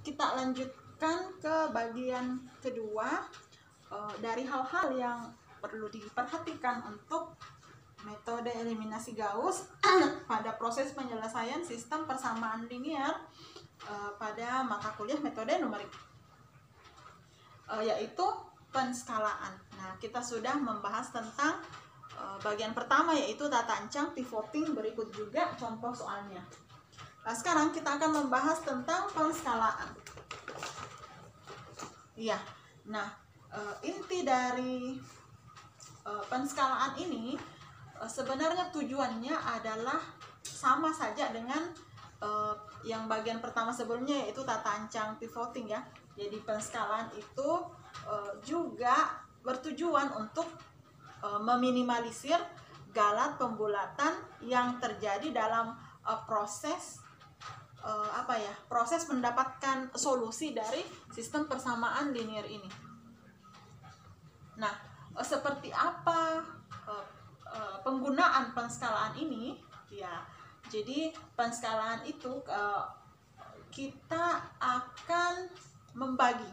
kita lanjutkan ke bagian kedua dari hal-hal yang perlu diperhatikan untuk metode eliminasi Gauss pada proses penyelesaian sistem persamaan linear pada mata kuliah metode numerik, yaitu penskalaan. Nah, kita sudah membahas tentang bagian pertama, yaitu tata ancang pivoting. Berikut juga contoh soalnya. Nah, sekarang kita akan membahas tentang penskalaan. Iya. Nah, inti dari penskalaan ini sebenarnya tujuannya adalah sama saja dengan yang bagian pertama sebelumnya, yaitu tata ancang pivoting ya. Jadi penskalaan itu juga bertujuan untuk meminimalisir galat pembulatan yang terjadi dalam proses proses mendapatkan solusi dari sistem persamaan linear ini. Nah, seperti apa penggunaan penskalaan ini? Ya, jadi penskalaan itu kita akan membagi.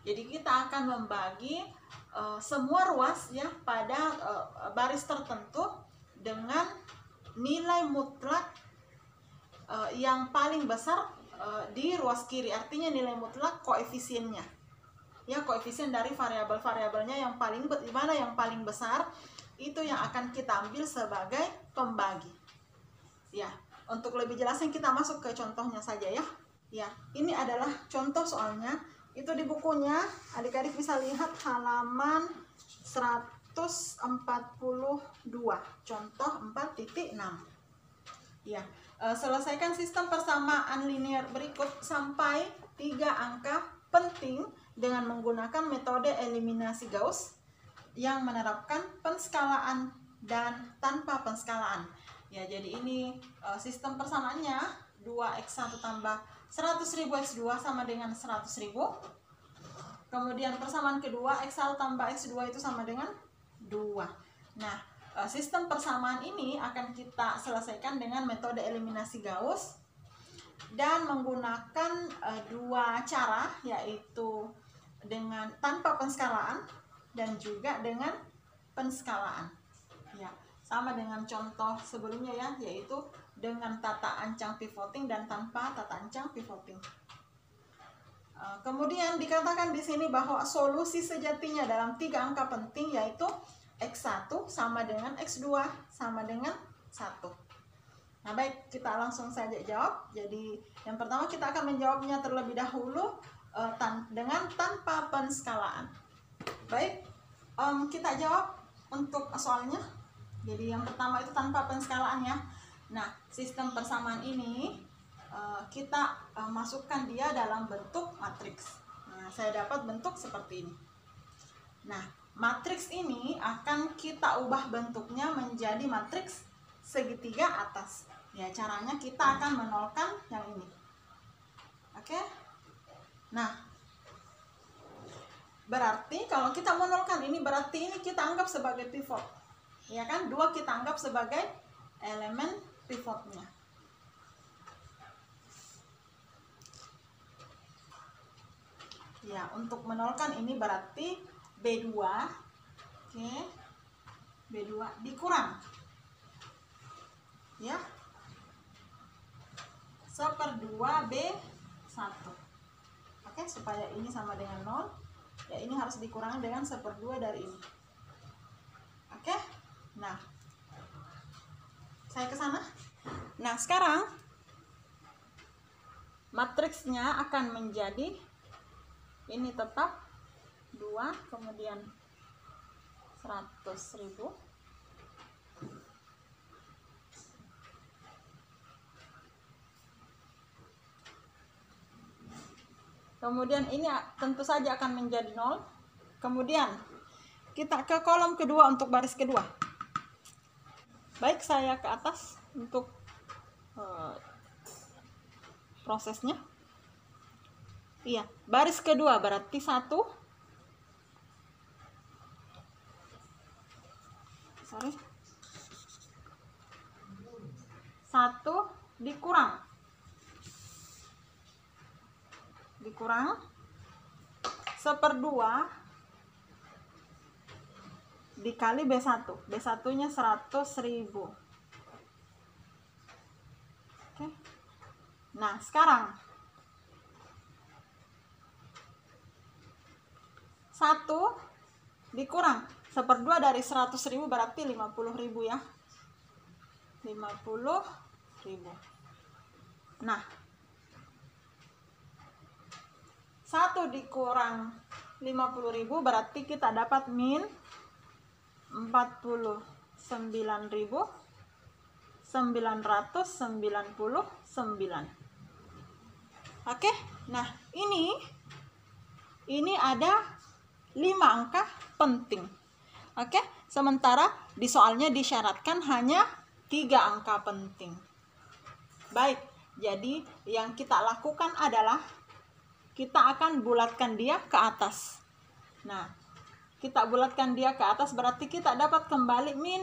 Jadi kita akan membagi semua ruas ya pada baris tertentu dengan nilai mutlak yang paling besar di ruas kiri. Artinya nilai mutlak koefisiennya. Ya, koefisien dari variabel-variabelnya yang paling besar itu yang akan kita ambil sebagai pembagi. Ya, untuk lebih jelasnya kita masuk ke contohnya saja ya. Ya, ini adalah contoh soalnya. Itu di bukunya, adik-adik bisa lihat halaman 142, contoh 4.6. Ya, selesaikan sistem persamaan linear berikut sampai 3 angka penting dengan menggunakan metode eliminasi Gauss yang menerapkan penskalaan dan tanpa penskalaan. Ya, jadi ini sistem persamaannya 2x1 tambah 100.000 x2 sama dengan 100.000. Kemudian persamaan kedua, x1 tambah x2 itu sama dengan 2. Nah, sistem persamaan ini akan kita selesaikan dengan metode eliminasi Gauss dan menggunakan dua cara, yaitu dengan tanpa penskalaan dan juga dengan penskalaan. Ya, sama dengan contoh sebelumnya ya, yaitu dengan tata ancang pivoting dan tanpa tata ancang pivoting. Kemudian dikatakan di sini bahwa solusi sejatinya dalam 3 angka penting yaitu x1 sama dengan x2 sama dengan 1. Nah, baik, kita langsung saja jawab. Jadi yang pertama kita akan menjawabnya terlebih dahulu dengan tanpa penskalaan. Baik, kita jawab untuk soalnya. Jadi yang pertama itu tanpa penskalaan ya. Nah, sistem persamaan ini kita masukkan dia dalam bentuk matriks. Nah, saya dapat bentuk seperti ini. Nah, matriks ini akan kita ubah bentuknya menjadi matriks segitiga atas. Ya, caranya kita akan menolkan yang ini. Oke? Nah, berarti kalau kita menolkan ini, berarti ini kita anggap sebagai pivot. Ya kan? 2 kita anggap sebagai elemen pivotnya. Ya, untuk menolkan ini berarti B2. Oke. B2 dikurang. Ya. 1/2 B1. Oke, supaya ini sama dengan 0. Ya, ini harus dikurangi dengan 1/2 dari ini. Oke. Nah, saya ke sana. Nah, sekarang matriksnya akan menjadi ini tetap 2, kemudian 100.000. Kemudian ini tentu saja akan menjadi 0. Kemudian kita ke kolom kedua untuk baris kedua. Baik, saya ke atas untuk prosesnya. Iya, baris kedua berarti 1 dikurang dikurang 1/2 dikali B1. B1-nya 100.000. Oke. Nah, sekarang 1 dikurang 1/2 dari 100.000 berarti 50.000 ya. 50.000. Nah, 1 dikurang 50.000 berarti kita dapat min 49.999. Oke, nah ini ada 5 angka penting. Oke, sementara di soalnya disyaratkan hanya 3 angka penting. Baik, jadi yang kita lakukan adalah kita akan bulatkan dia ke atas. Nah, kita bulatkan dia ke atas berarti kita dapat kembali min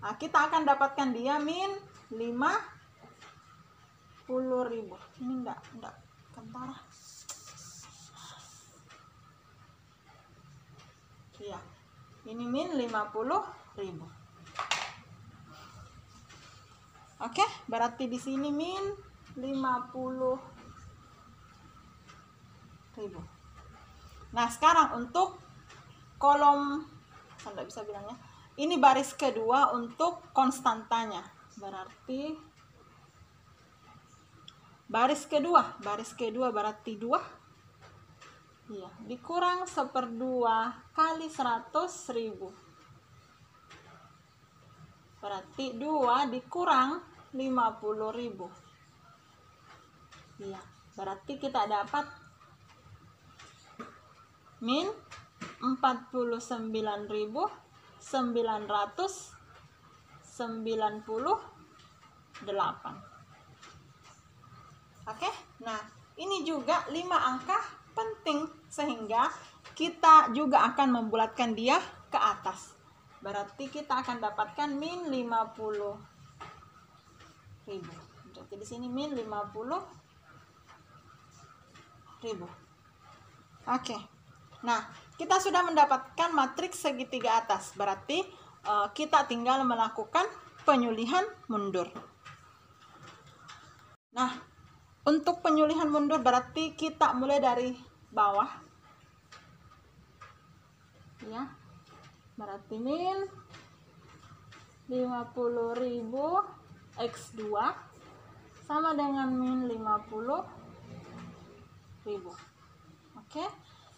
Nah, kita akan dapatkan dia min 50.000. Ini enggak kentara. Iya. Ini min 50.000. Oke, berarti di sini min 50.000. Nah, sekarang untuk kolom, saya nggak bisa bilangnya. Ini baris kedua untuk konstantanya. Berarti baris kedua berarti 2. Iya, dikurang 1/2 kali 100.000. Berarti 2 dikurang 50.000. Iya, berarti kita dapat min 49.998. Oke, nah ini juga 5 angka penting sehingga kita juga akan membulatkan dia ke atas. Berarti kita akan dapatkan min 50.000. Berarti di sini min 50.000. Oke. Nah, kita sudah mendapatkan matriks segitiga atas. Berarti kita tinggal melakukan penyulihan mundur. Nah, untuk penyulihan mundur berarti kita mulai dari bawah. Ya. Berarti min 50.000 X2 sama dengan min 50.000. Oke.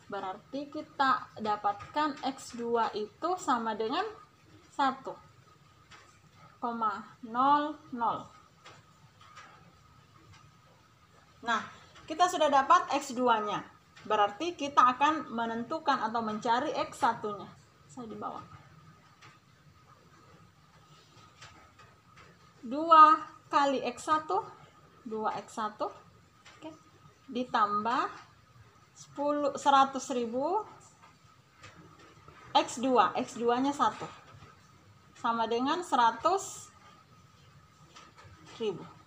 Berarti kita dapatkan X2 itu sama dengan 1,00. Nah, kita sudah dapat X2-nya. Berarti kita akan menentukan atau mencari X1-nya. Saya di bawah. 2 kali X1, 2X1. Oke. Ditambah 100.000 X2. X2-nya 1. Sama dengan 100.000.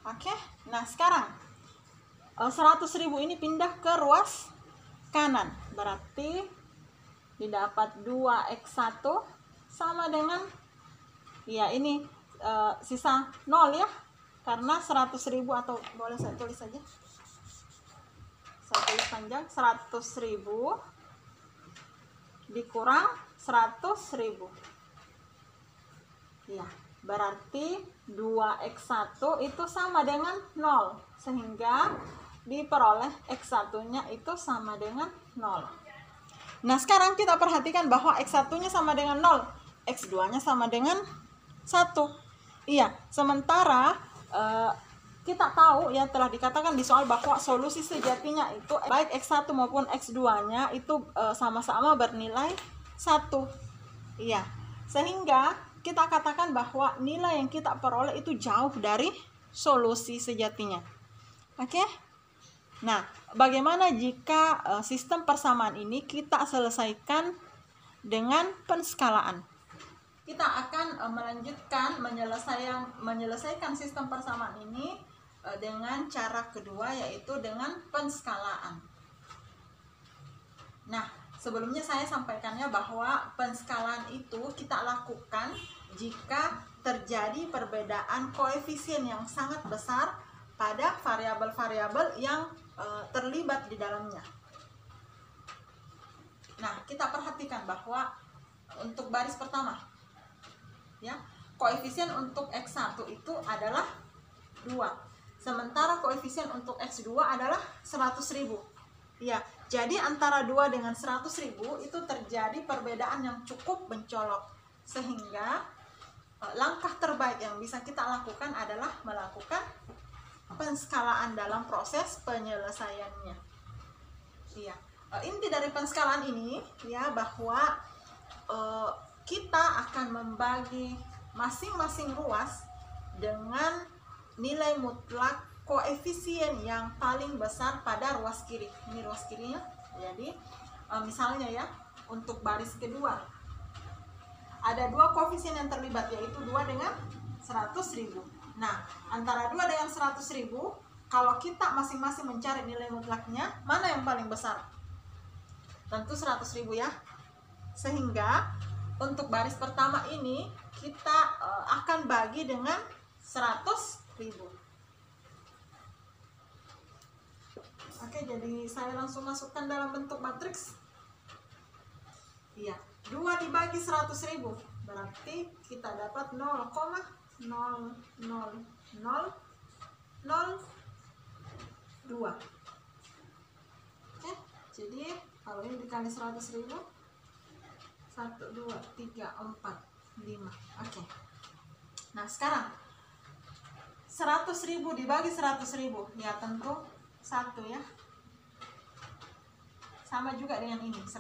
Oke, nah sekarang 100.000 ini pindah ke ruas kanan. Berarti didapat 2X1 sama dengan, ya ini sisa 0 ya. Karena 100.000 atau boleh saya tulis saja. Saya tulis panjang, 100.000 dikurang 100.000. Ya. Berarti 2X1 itu sama dengan 0. Sehingga diperoleh X1-nya itu sama dengan 0. Nah, sekarang kita perhatikan bahwa X1-nya sama dengan 0. X2-nya sama dengan 1. Iya, sementara kita tahu ya telah dikatakan di soal bahwa solusi sejatinya itu baik X1 maupun X2-nya itu sama-sama bernilai 1. Iya, sehingga kita katakan bahwa nilai yang kita peroleh itu jauh dari solusi sejatinya. Oke? Nah, bagaimana jika sistem persamaan ini kita selesaikan dengan penskalaan? kita akan melanjutkan menyelesaikan sistem persamaan ini dengan cara kedua, yaitu dengan penskalaan. Nah, sebelumnya saya sampaikannya bahwa penskalaan itu kita lakukan jika terjadi perbedaan koefisien yang sangat besar pada variabel-variabel yang terlibat di dalamnya. Nah, kita perhatikan bahwa untuk baris pertama, ya, koefisien untuk X1 itu adalah 2. Sementara koefisien untuk X2 adalah 100.000. Ya, jadi antara 2 dengan 100.000 itu terjadi perbedaan yang cukup mencolok. Sehingga langkah terbaik yang bisa kita lakukan adalah melakukan penskalaan dalam proses penyelesaiannya. Iya, inti dari penskalaan ini ya bahwa kita akan membagi masing-masing ruas dengan nilai mutlak koefisien yang paling besar pada ruas kiri. Ini ruas kirinya. Jadi misalnya ya, untuk baris kedua ada 2 koefisien yang terlibat, yaitu 2 dengan 100.000. Nah, antara 2 dengan 100.000, kalau kita masing-masing mencari nilai mutlaknya, mana yang paling besar? Tentu 100.000 ya. Sehingga untuk baris pertama ini kita akan bagi dengan 100.000. Oke, jadi saya langsung masukkan dalam bentuk matriks. Iya, 2 dibagi 100.000 berarti kita dapat 0,00002. Oke, jadi kalau ini dikali 100.000, 1, 2, 3, 4, 5. Oke. Nah, sekarang 100.000 dibagi 100.000, ya tentu 1 ya. Sama juga dengan ini, 1.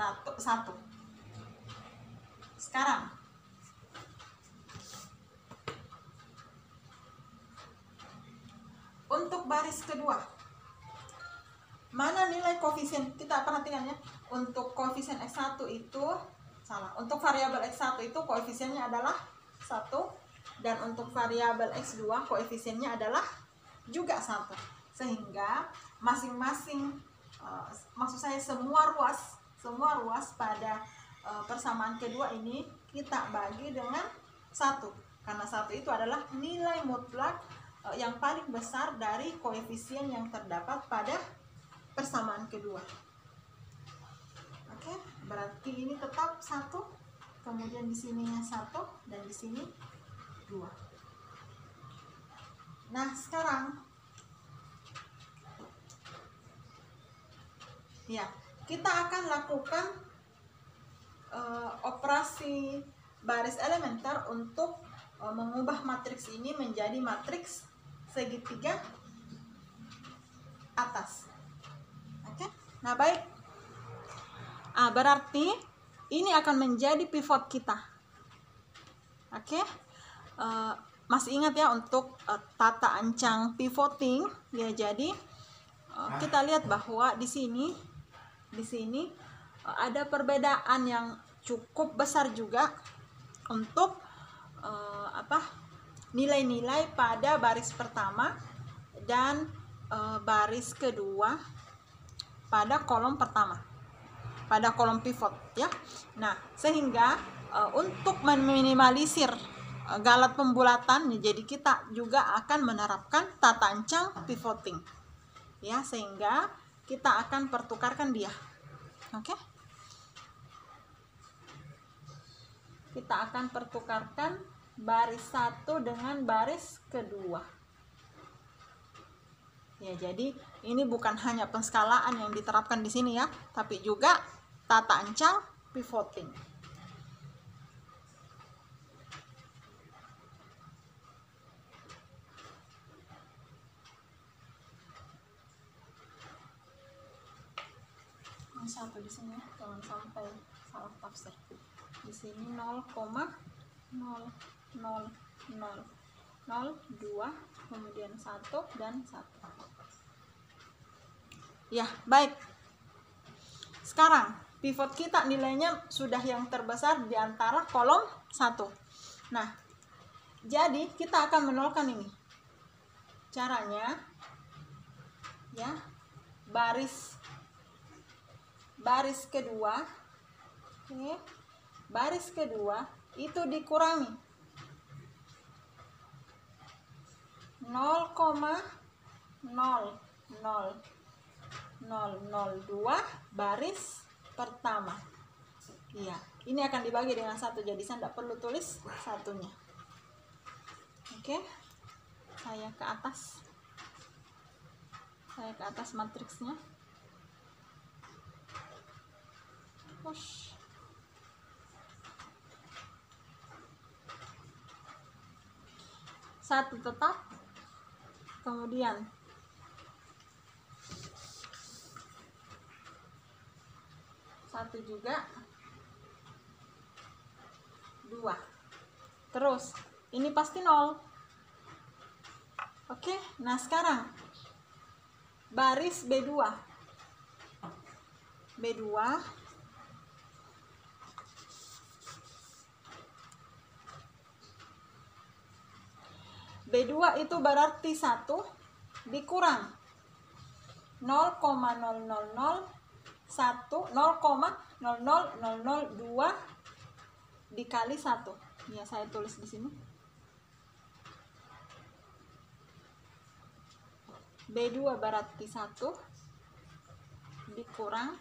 Sekarang untuk baris kedua, mana nilai koefisien? Kita perhatikan ya. Untuk koefisien X1 itu untuk variabel X1 itu koefisiennya adalah 1, dan untuk variabel X2 koefisiennya adalah juga 1. Sehingga masing-masing maksud saya semua ruas pada persamaan kedua ini kita bagi dengan 1, karena 1 itu adalah nilai mutlak yang paling besar dari koefisien yang terdapat pada persamaan kedua. Oke, berarti ini tetap 1, kemudian di sininya 1 dan di sini 2. Nah, sekarang ya, kita akan lakukan operasi baris elementer untuk mengubah matriks ini menjadi matriks segitiga atas. Oke. Nah, baik. Berarti ini akan menjadi pivot kita. Oke. Masih ingat ya untuk tata ancang pivoting ya. Jadi kita lihat bahwa di sini ada perbedaan yang cukup besar juga untuk nilai-nilai pada baris pertama dan baris kedua pada kolom pertama, pada kolom pivot ya. Nah, sehingga untuk meminimalisir galat pembulatan, jadi kita juga akan menerapkan tata ancang pivoting ya, sehingga kita akan pertukarkan dia. Oke. Kita akan pertukarkan baris 1 dengan baris kedua. Ya, jadi ini bukan hanya penskalaan yang diterapkan di sini ya, tapi juga tata ancang pivoting. Satu di sini, jangan sampai salah tafsir. Di sini 0,00002, kemudian 1 dan 1. Ya, baik. Sekarang pivot kita nilainya sudah yang terbesar di antara kolom 1. Nah, jadi kita akan menolkan ini. Caranya ya, baris kedua, oke, baris kedua itu dikurangi 0,00002 baris pertama. Iya, ini akan dibagi dengan 1, jadi saya tidak perlu tulis satunya. Oke, saya ke atas matriksnya. Push. Satu tetap, kemudian satu juga, 2. Terus ini pasti 0. Oke, nah sekarang baris B2 itu berarti 1 dikurang 0,0002 dikali 1. Ya, saya tulis di sini. B2 berarti 1 dikurang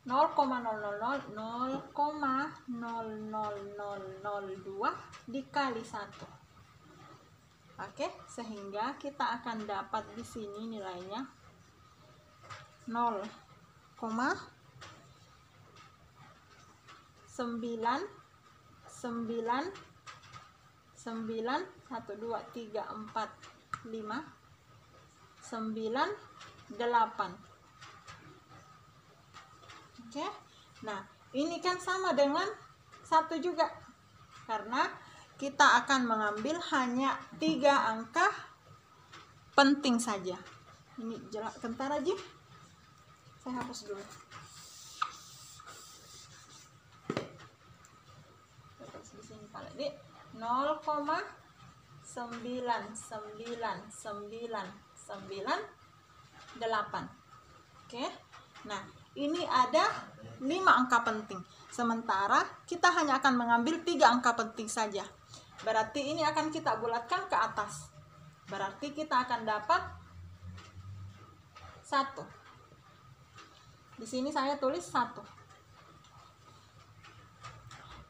0,0002 dikali 1. Oke, sehingga kita akan dapat di sini nilainya 0,9 Oke, nah ini kan sama dengan 1 juga, karena kita akan mengambil hanya 3 angka penting saja. Ini jelas, bentar aja, saya hapus dulu. Terus di sini paling di 0,99998. Oke, nah ini ada 5 angka penting, sementara kita hanya akan mengambil 3 angka penting saja. Berarti ini akan kita bulatkan ke atas. Berarti kita akan dapat 1. Di sini saya tulis 1.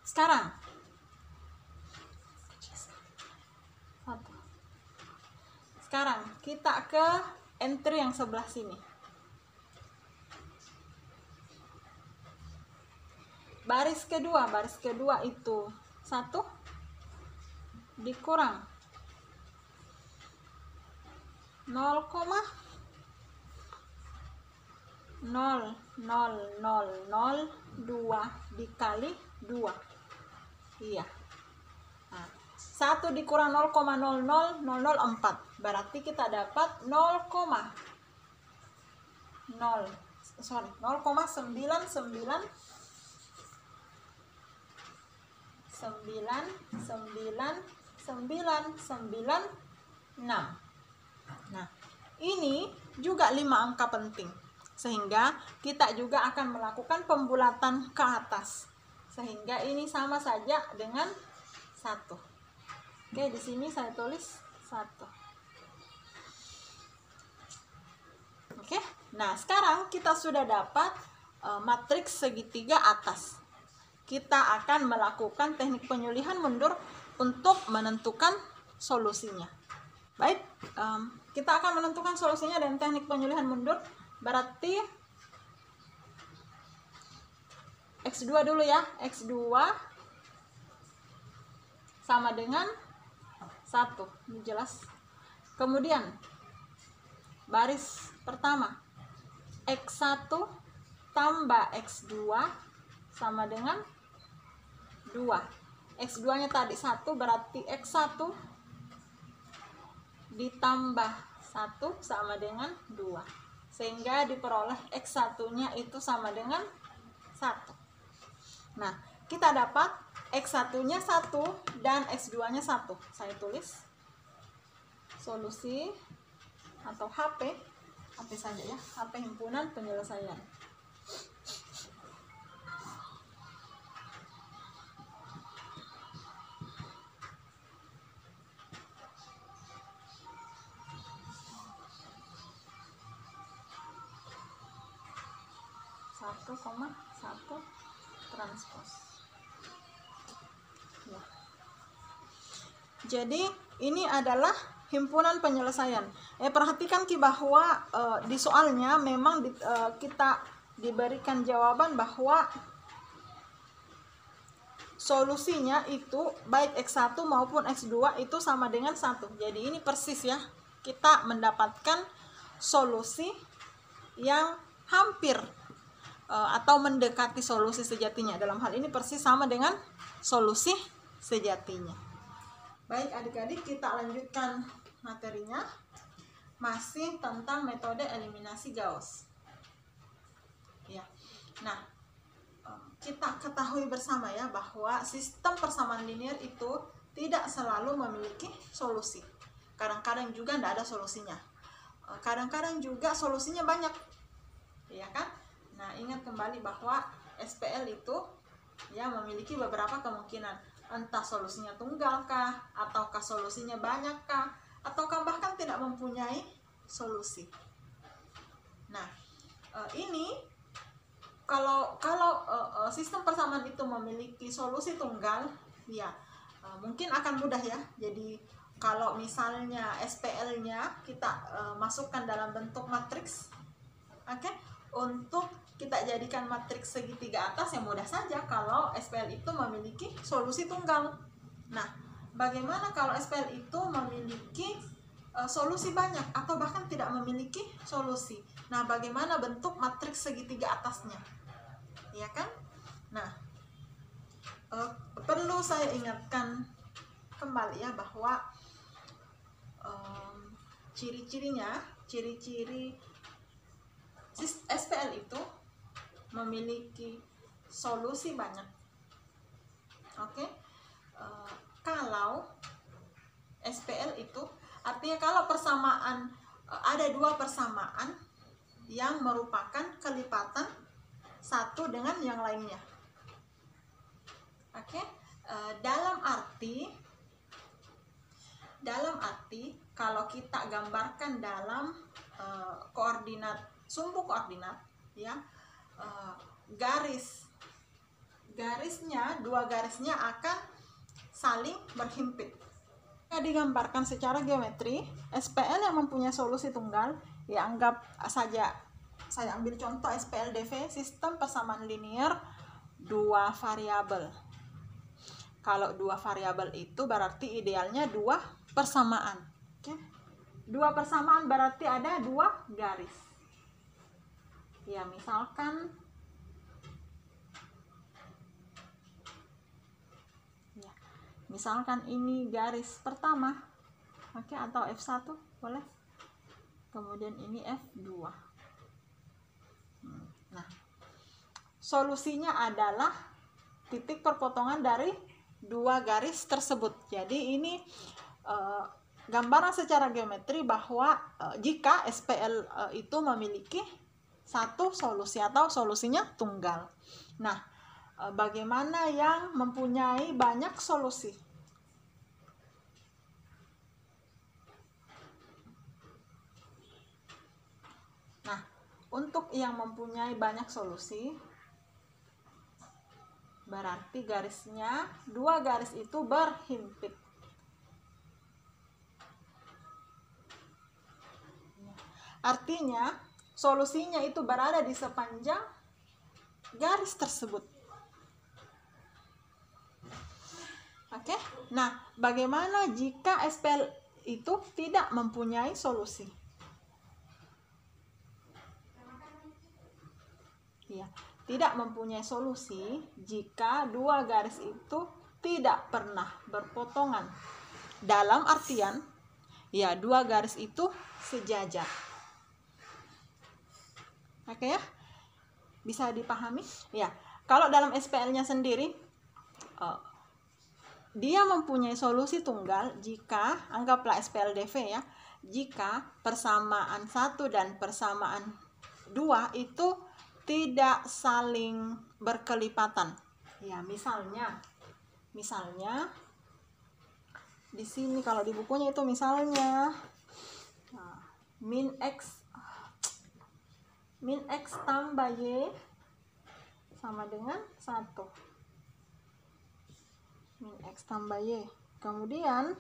Sekarang 1. Sekarang kita ke entry yang sebelah sini. Baris kedua itu 1 dikurang 0,00002 dikali 2. Iya. Nah, 1 dikurang 0,00004 berarti kita dapat 0,99996. Nah, ini juga 5 angka penting, sehingga kita juga akan melakukan pembulatan ke atas, sehingga ini sama saja dengan 1. Oke, di sini saya tulis 1. Oke, nah sekarang kita sudah dapat matriks segitiga atas. Kita akan melakukan teknik penyulihan mundur untuk menentukan solusinya. Baik, kita akan menentukan solusinya dan teknik penyulihan mundur. Berarti X2 dulu ya. X2 sama dengan 1. Ini jelas. Kemudian baris pertama, X1 tambah X2 sama dengan 2. X2 nya tadi 1, berarti X1 ditambah 1 sama dengan 2, sehingga diperoleh X1 nya itu sama dengan 1. Nah, kita dapat X1-nya 1 dan X2-nya 1. Saya tulis solusi atau HP saja ya, HP himpunan penyelesaian. Satu koma satu transpos. Ya. Jadi ini adalah himpunan penyelesaian. Perhatikan Ki bahwa di soalnya memang kita diberikan jawaban bahwa solusinya itu baik X1 maupun X2 itu sama dengan 1. Jadi ini persis ya, kita mendapatkan solusi yang hampir atau mendekati solusi sejatinya. Dalam hal ini persis sama dengan solusi sejatinya. Baik adik-adik, kita lanjutkan materinya. Masih tentang metode eliminasi Gauss. Ya. Nah, kita ketahui bersama ya bahwa sistem persamaan linear itu tidak selalu memiliki solusi. Kadang-kadang juga tidak ada solusinya. Kadang-kadang juga solusinya banyak. Ya kan? Nah, ingat kembali bahwa SPL itu ya memiliki beberapa kemungkinan. Entah solusinya tunggal kah, ataukah solusinya banyak kah, ataukah bahkan tidak mempunyai solusi. Nah, ini kalau sistem persamaan itu memiliki solusi tunggal, ya mungkin akan mudah ya. Jadi kalau misalnya SPL-nya kita masukkan dalam bentuk matriks, oke, untuk kita jadikan matriks segitiga atas yang mudah saja kalau SPL itu memiliki solusi tunggal. Nah, bagaimana kalau SPL itu memiliki solusi banyak atau bahkan tidak memiliki solusi? Nah, bagaimana bentuk matriks segitiga atasnya? Ya kan? Nah, perlu saya ingatkan kembali ya bahwa ciri-cirinya, ciri-ciri SPL itu memiliki solusi banyak. Oke, kalau SPL itu artinya kalau persamaan ada dua persamaan yang merupakan kelipatan satu dengan yang lainnya. Oke, dalam arti kalau kita gambarkan dalam koordinat, sumbu koordinat ya, dua garisnya akan saling berhimpit. Digambarkan secara geometri, SPL yang mempunyai solusi tunggal, ya anggap saja saya ambil contoh SPL-DV, sistem persamaan linear dua variabel. Kalau dua variabel itu berarti idealnya dua persamaan. Oke. Dua persamaan berarti ada dua garis. Ya, misalkan ini garis pertama, oke, atau F1 boleh. Kemudian ini F2. Nah, solusinya adalah titik perpotongan dari dua garis tersebut. Jadi ini gambaran secara geometri bahwa jika SPL itu memiliki satu solusi atau solusinya tunggal. Nah, bagaimana yang mempunyai banyak solusi? Nah, untuk yang mempunyai banyak solusi berarti garisnya, dua garis itu berhimpit. Artinya solusinya itu berada di sepanjang garis tersebut. Oke. Nah, bagaimana jika SPL itu tidak mempunyai solusi? Ya, tidak mempunyai solusi jika dua garis itu tidak pernah berpotongan. Dalam artian, ya dua garis itu sejajar. Oke ya, bisa dipahami? Ya, kalau dalam SPL-nya sendiri, dia mempunyai solusi tunggal jika, anggaplah SPLDV ya, jika persamaan 1 dan persamaan 2 itu tidak saling berkelipatan. Ya, misalnya di sini kalau di bukunya itu misalnya min x tambah y sama dengan 1. Min x tambah y. Kemudian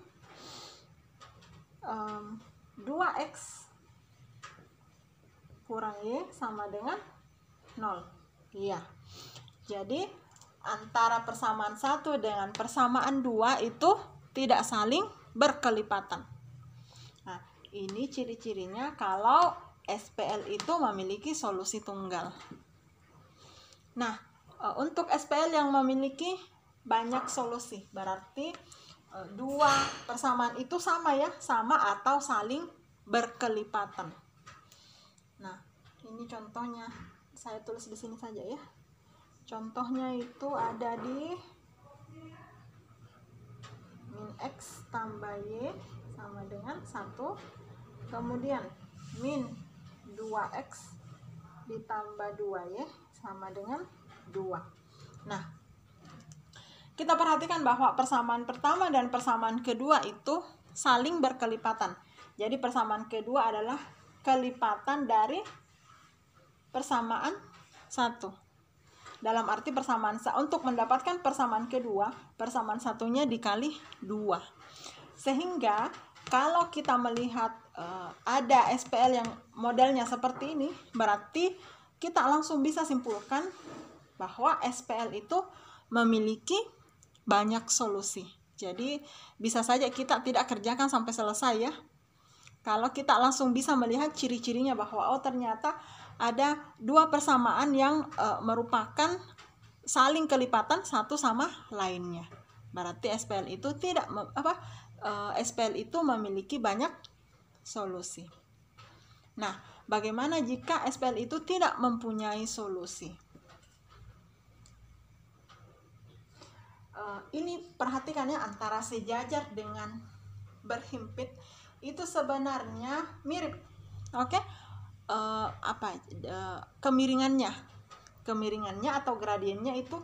2x kurang y sama dengan 0. Iya. Jadi antara persamaan 1 dengan persamaan 2 itu tidak saling berkelipatan. Nah, ini ciri-cirinya kalau SPL itu memiliki solusi tunggal. Nah, untuk SPL yang memiliki banyak solusi, berarti dua persamaan itu sama ya, sama atau saling berkelipatan. Nah, ini contohnya, saya tulis di sini saja ya. Contohnya itu ada di min x tambah y sama dengan 1, kemudian min 2x ditambah 2y sama dengan 2. Nah, kita perhatikan bahwa persamaan pertama dan persamaan kedua itu saling berkelipatan. Jadi persamaan kedua adalah kelipatan dari persamaan 1. Dalam arti persamaan, untuk mendapatkan persamaan kedua, persamaan satunya dikali 2. Sehingga kalau kita melihat ada SPL yang modelnya seperti ini, berarti kita langsung bisa simpulkan bahwa SPL itu memiliki banyak solusi. Jadi bisa saja kita tidak kerjakan sampai selesai ya. Kalau kita langsung bisa melihat ciri-cirinya bahwa oh ternyata ada dua persamaan yang merupakan saling kelipatan satu sama lainnya. Berarti SPL itu SPL itu memiliki banyak solusi. Nah, bagaimana jika SPL itu tidak mempunyai solusi? Ini perhatikan ya, antara sejajar dengan berhimpit itu sebenarnya mirip. Oke? Kemiringannya atau gradiennya itu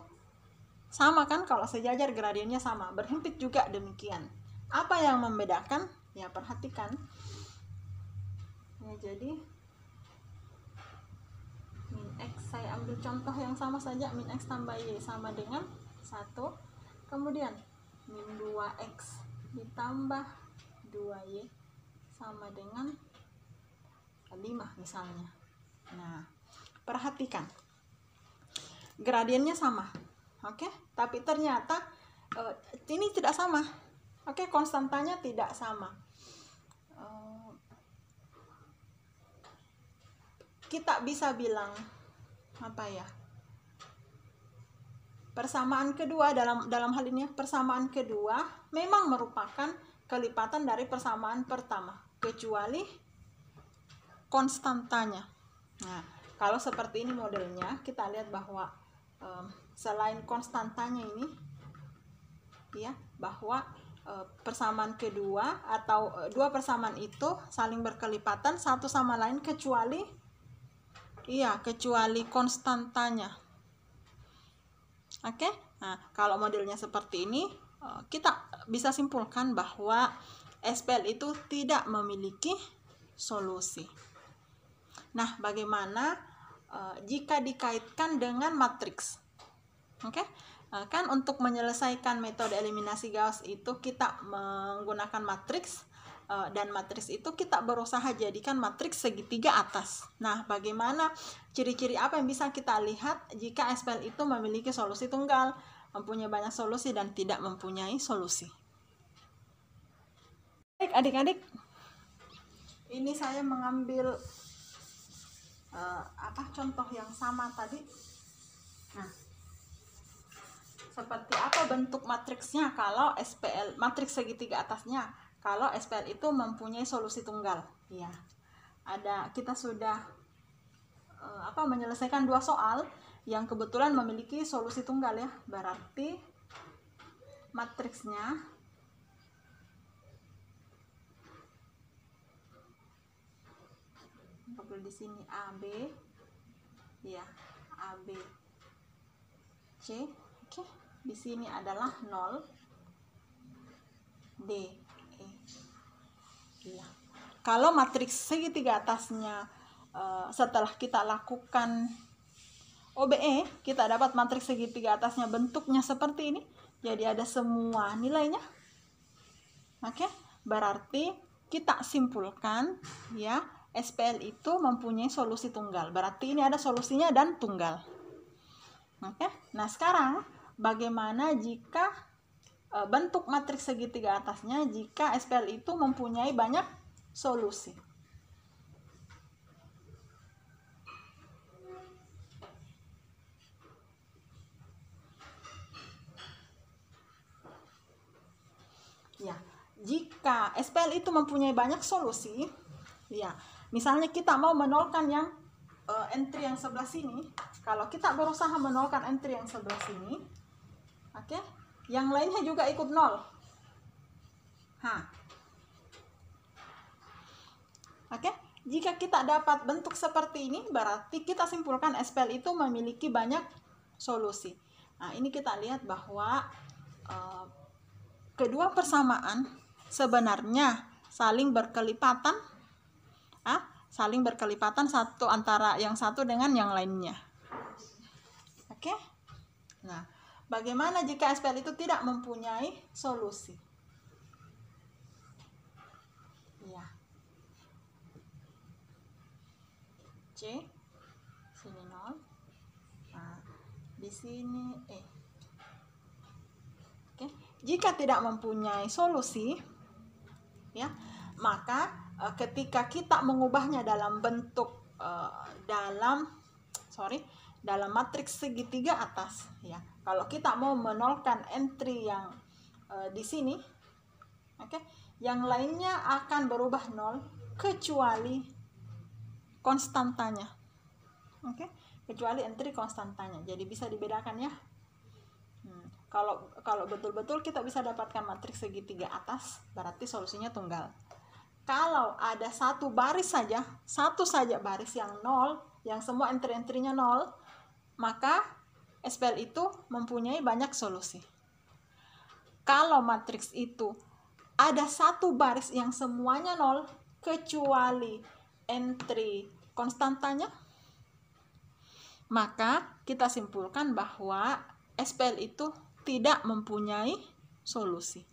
sama kan? Kalau sejajar gradiennya sama, berhimpit juga demikian. Apa yang membedakan? Ya, perhatikan. Ya, jadi min x, saya ambil contoh yang sama saja, min x tambah y sama dengan 1. Kemudian min 2x ditambah 2y sama dengan 5 misalnya. Nah, perhatikan. Gradiennya sama. Oke? Tapi ternyata ini tidak sama. Oke, konstantanya tidak sama. Kita bisa bilang apa ya? Persamaan kedua dalam hal ini, persamaan kedua memang merupakan kelipatan dari persamaan pertama, kecuali konstantanya. Nah, kalau seperti ini modelnya, kita lihat bahwa selain konstantanya ini, ya, bahwa persamaan kedua atau dua persamaan itu saling berkelipatan satu sama lain kecuali konstantanya. Oke, nah kalau modelnya seperti ini, kita bisa simpulkan bahwa SPL itu tidak memiliki solusi. Nah, bagaimana jika dikaitkan dengan matriks? Oke, kan untuk menyelesaikan metode eliminasi Gauss itu kita menggunakan matriks, dan matriks itu kita berusaha jadikan matriks segitiga atas. Nah, bagaimana ciri-ciri apa yang bisa kita lihat jika SPL itu memiliki solusi tunggal, mempunyai banyak solusi dan tidak mempunyai solusi? Baik adik-adik, ini saya mengambil contoh yang sama tadi. Nah, seperti apa bentuk matriksnya kalau SPL, matriks segitiga atasnya kalau SPL itu mempunyai solusi tunggal? Ya, kita sudah menyelesaikan 2 soal yang kebetulan memiliki solusi tunggal ya. Berarti matriksnya di sini AB, ya, AB C. Oke, di sini adalah 0 D E. Ya. Kalau matriks segitiga atasnya setelah kita lakukan OBE, kita dapat matriks segitiga atasnya bentuknya seperti ini. Jadi ada semua nilainya. Oke, berarti kita simpulkan ya, SPL itu mempunyai solusi tunggal. Berarti ini ada solusinya dan tunggal. Oke. Nah, sekarang bagaimana jika bentuk matriks segitiga atasnya jika SPL itu mempunyai banyak solusi? Ya, jika SPL itu mempunyai banyak solusi, ya, misalnya kita mau menolkan yang entry yang sebelah sini. Kalau kita berusaha menolkan entry yang sebelah sini, oke, yang lainnya juga ikut nol. Oke, jika kita dapat bentuk seperti ini, berarti kita simpulkan SPL itu memiliki banyak solusi. Nah, ini kita lihat bahwa kedua persamaan sebenarnya saling berkelipatan, saling berkelipatan satu antara yang satu dengan yang lainnya. Oke. Nah, bagaimana jika SPL itu tidak mempunyai solusi? Ya. C, sini 0. Nah, di sini E. Oke. Jika tidak mempunyai solusi, ya, maka ketika kita mengubahnya dalam bentuk dalam matriks segitiga atas, ya. Kalau kita mau menolkan entry yang di sini, oke, yang lainnya akan berubah 0 kecuali konstantanya. Oke, kecuali entry konstantanya. Jadi bisa dibedakan ya. Kalau betul-betul kita bisa dapatkan matriks segitiga atas, berarti solusinya tunggal. Kalau ada satu baris saja, satu saja baris yang 0, yang semua entry-entrynya 0, maka SPL itu mempunyai banyak solusi. Kalau matriks itu ada satu baris yang semuanya 0, kecuali entry konstantanya, maka kita simpulkan bahwa SPL itu tidak mempunyai solusi.